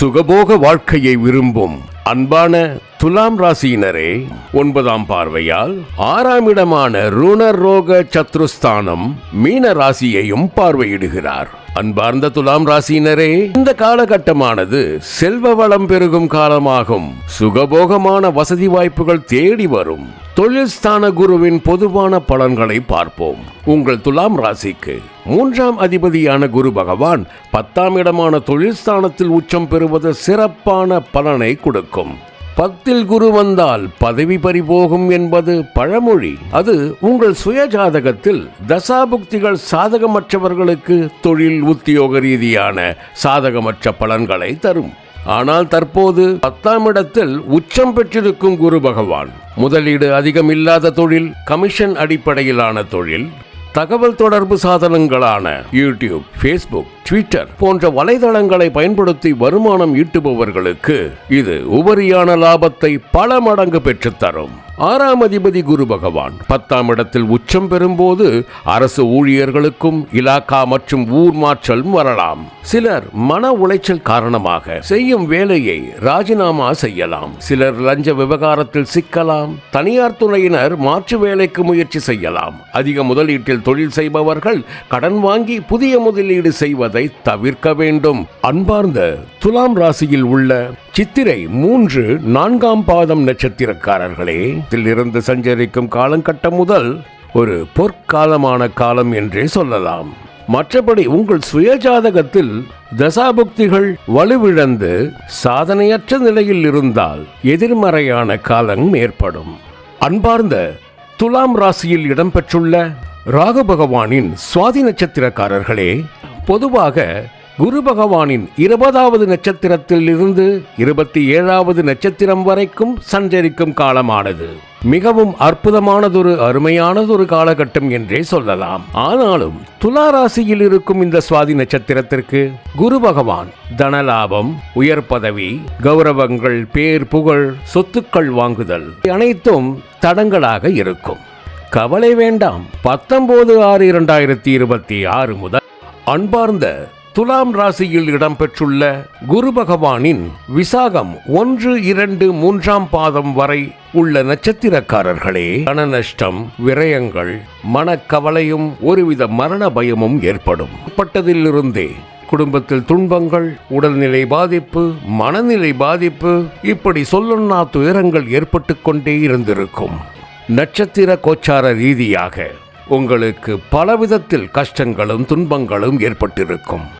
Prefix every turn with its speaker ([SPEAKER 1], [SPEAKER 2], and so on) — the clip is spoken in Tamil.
[SPEAKER 1] சுகபோக வாழ்க்கையை விரும்பும் அன்பான துலாம் ராசியினரே, 9ஆம் பார்வையால் 6ஆம் இடமான ருணர் ரோக சத்ருஸ்தானம் மீன ராசியையும் பார்வையிடுகிறார். அன்பார்ந்த துலாம் ராசியினரே, இந்த காலகட்டமானது செல்வ வளம் பெருகும் காலமாகும். சுகபோகமான வசதி வாய்ப்புகள் தேடி வரும். தொழில் ஸ்தான குருவின் பொதுவான பலன்களை பார்ப்போம். உங்கள் துலாம் ராசிக்கு 3ஆம் அதிபதியான குரு பகவான் 10ஆம் இடமான தொழில் ஸ்தானத்தில் உச்சம் பெறுவது சிறப்பான பலனை கொடுக்கும். 10இல் குரு வந்தால் பதவி பறிபோகும் என்பது பழமொழி. அது உங்கள் சுய ஜாதகத்தில் தசாபுக்திகள் சாதகமற்றவர்களுக்கு தொழில் உத்தியோக ரீதியான சாதகமற்ற பலன்களை தரும். ஆனால் தற்போது 10ஆம் இடத்தில் உச்சம் பெற்றிருக்கும் குரு பகவான் முதலீடு அதிகம் இல்லாத தொழில், கமிஷன் அடிப்படையிலான தொழில், தகவல் தொடர்பு சாதனங்களான யூடியூப், ஃபேஸ்புக், ட்விட்டர் போன்ற வலைதளங்களை பயன்படுத்தி வருமானம் ஈட்டுபவர்களுக்கு இது உபரியான லாபத்தை பல மடங்கு பெற்றுத்தரும். 6ஆம் அதிபதி குரு பகவான் 10ஆம் இடத்தில் உச்சம் பெறும்போது அரசு ஊழியர்களுக்கும் இலாக்கா மற்றும் ஊர் மாற்றல் வரலாம். சிலர் மன உளைச்சல் காரணமாக செய்யும் வேலையை ராஜினாமா செய்யலாம். சிலர் லஞ்ச விவகாரத்தில் சிக்கலாம். தனியார் துறையினர் மாற்று வேலைக்கு முயற்சி செய்யலாம். அதிக முதலீட்டில் தொழில் செய்பவர்கள் கடன் வாங்கி புதிய முதலீடு செய்வதை தவிர்க்க வேண்டும். அன்பார்ந்த துலாம் ராசியில் உள்ள சித்திரை 3, 4ஆம் பாதம் நட்சத்திரக்காரர்களே, இருந்து சஞ்சரிக்கும் காலகட்டம் முதல் ஒரு பொற்காலமான காலம் என்றே சொல்லலாம். மற்றபடி உங்கள் சுய ஜாதகத்தில் தசாபுக்திகள் வலுவிழந்து சாதனையற்ற நிலையில் இருந்தால் எதிர்மறையான காலம் ஏற்படும். அன்பார்ந்த துலாம் ராசியில் இடம்பெற்றுள்ள ராகு பகவானின் சுவாதி நட்சத்திரக்காரர்களே, பொதுவாக குரு பகவானின் 20வது நட்சத்திரத்தில் இருந்து 27வது நட்சத்திரம் வரைக்கும் சஞ்சரிக்கும் காலமானது மிகவும் அற்புதமானதொரு அருமையானதொரு காலகட்டம் என்றே சொல்லலாம். ஆனாலும் துலா ராசியில் இருக்கும் இந்த சுவாதி நட்சத்திரத்திற்கு குரு பகவான் தனலாபம், உயர் பதவி, கௌரவங்கள், பேர், புகழ், சொத்துக்கள் வாங்குதல் அனைத்தும் தடங்களாக இருக்கும். கவலை வேண்டாம். 19/6/2026 முதல் அன்பார்ந்த துலாம் ராசியில் இடம்பெற்றுள்ள குரு பகவானின் விசாகம் 1, 2, 3ஆம் பாதம் வரை உள்ள நட்சத்திரக்காரர்களே, பண நஷ்டம், விரயங்கள், மனக்கவலையும் ஒருவித மரண பயமும் ஏற்படும். பட்டதிலிருந்தே குடும்பத்தில் துன்பங்கள், உடல்நிலை பாதிப்பு, மனநிலை பாதிப்பு, இப்படி சொல்லொன்னா துயரங்கள் ஏற்பட்டு கொண்டே இருந்திருக்கும். நட்சத்திர கோச்சார ரீதியாக உங்களுக்கு பலவிதத்தில் கஷ்டங்களும் துன்பங்களும் ஏற்பட்டிருக்கும்.